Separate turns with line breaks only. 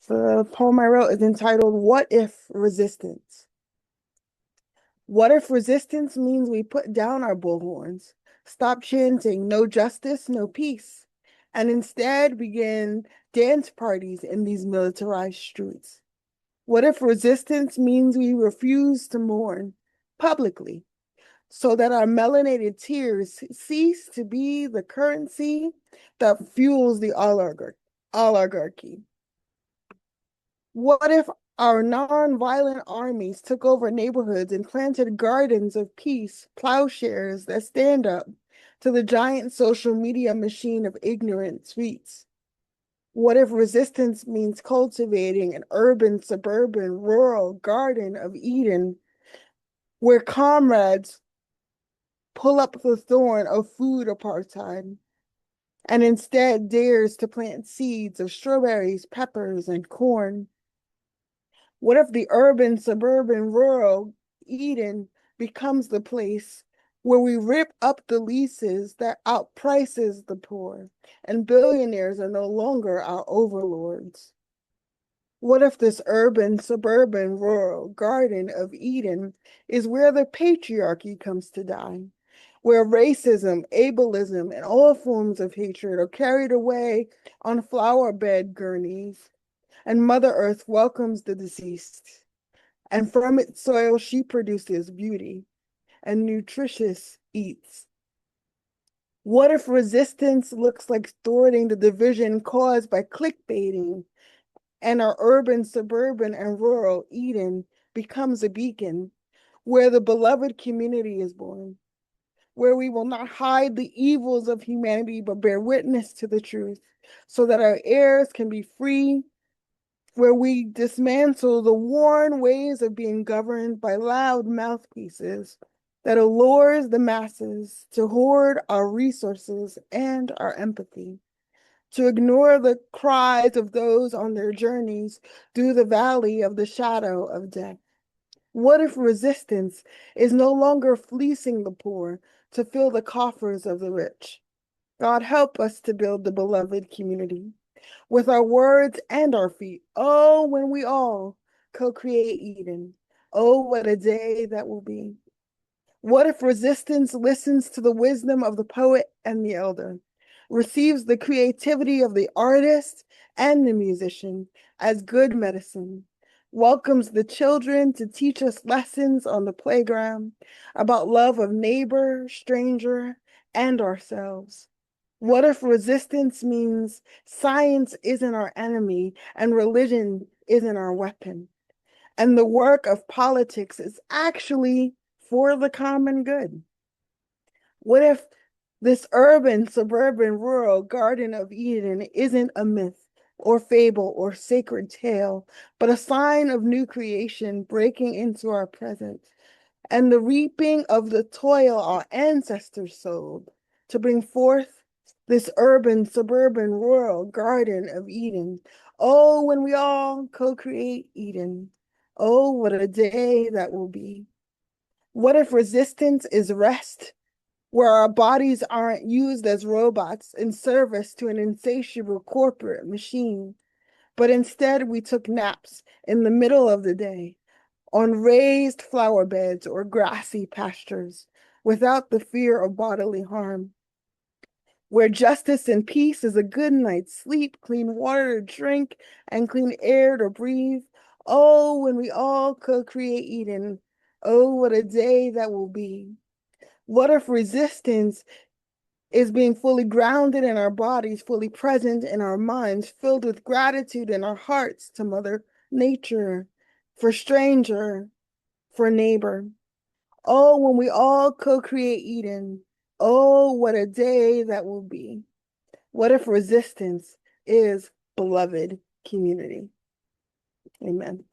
The poem I wrote is entitled, What If Resistance? What if resistance means we put down our bullhorns, stop chanting no justice, no peace, and instead begin dance parties in these militarized streets? What if resistance means we refuse to mourn publicly so that our melanated tears cease to be the currency that fuels the oligarchy? What if our nonviolent armies took over neighborhoods and planted gardens of peace, plowshares that stand up to the giant social media machine of ignorant tweets? What if resistance means cultivating an urban, suburban, rural garden of Eden where comrades pull up the thorn of food apartheid and instead dares to plant seeds of strawberries, peppers, and corn? What if the urban, suburban, rural Eden becomes the place where we rip up the leases that outprices the poor and billionaires are no longer our overlords? What if this urban, suburban, rural garden of Eden is where the patriarchy comes to die, where racism, ableism, and all forms of hatred are carried away on flower bed gurneys, and Mother Earth welcomes the deceased, and from its soil she produces beauty and nutritious eats? What if resistance looks like thwarting the division caused by clickbaiting, and our urban, suburban, and rural Eden becomes a beacon where the beloved community is born, where we will not hide the evils of humanity but bear witness to the truth so that our heirs can be free, where we dismantle the worn ways of being governed by loud mouthpieces that allures the masses to hoard our resources and our empathy, to ignore the cries of those on their journeys through the valley of the shadow of death? What if resistance is no longer fleecing the poor to fill the coffers of the rich? God, help us to build the beloved community with our words and our feet. Oh, when we all co-create Eden. Oh, what a day that will be. What if resistance listens to the wisdom of the poet and the elder, receives the creativity of the artist and the musician as good medicine, welcomes the children to teach us lessons on the playground about love of neighbor, stranger, and ourselves? What if resistance means science isn't our enemy and religion isn't our weapon, and the work of politics is actually for the common good? What if this urban, suburban, rural Garden of Eden isn't a myth or fable or sacred tale, but a sign of new creation breaking into our present and the reaping of the toil our ancestors sowed to bring forth this urban, suburban, rural Garden of Eden? Oh, when we all co-create Eden. Oh, what a day that will be. What if resistance is rest, where our bodies aren't used as robots in service to an insatiable corporate machine, but instead we took naps in the middle of the day on raised flower beds or grassy pastures without the fear of bodily harm, where justice and peace is a good night's sleep, clean water to drink, and clean air to breathe? Oh, when we all co-create Eden. Oh, what a day that will be. What if resistance is being fully grounded in our bodies, fully present in our minds, filled with gratitude in our hearts to Mother Nature, for stranger, for neighbor? Oh, when we all co-create Eden. Oh, what a day that will be. What if resistance is beloved community? Amen.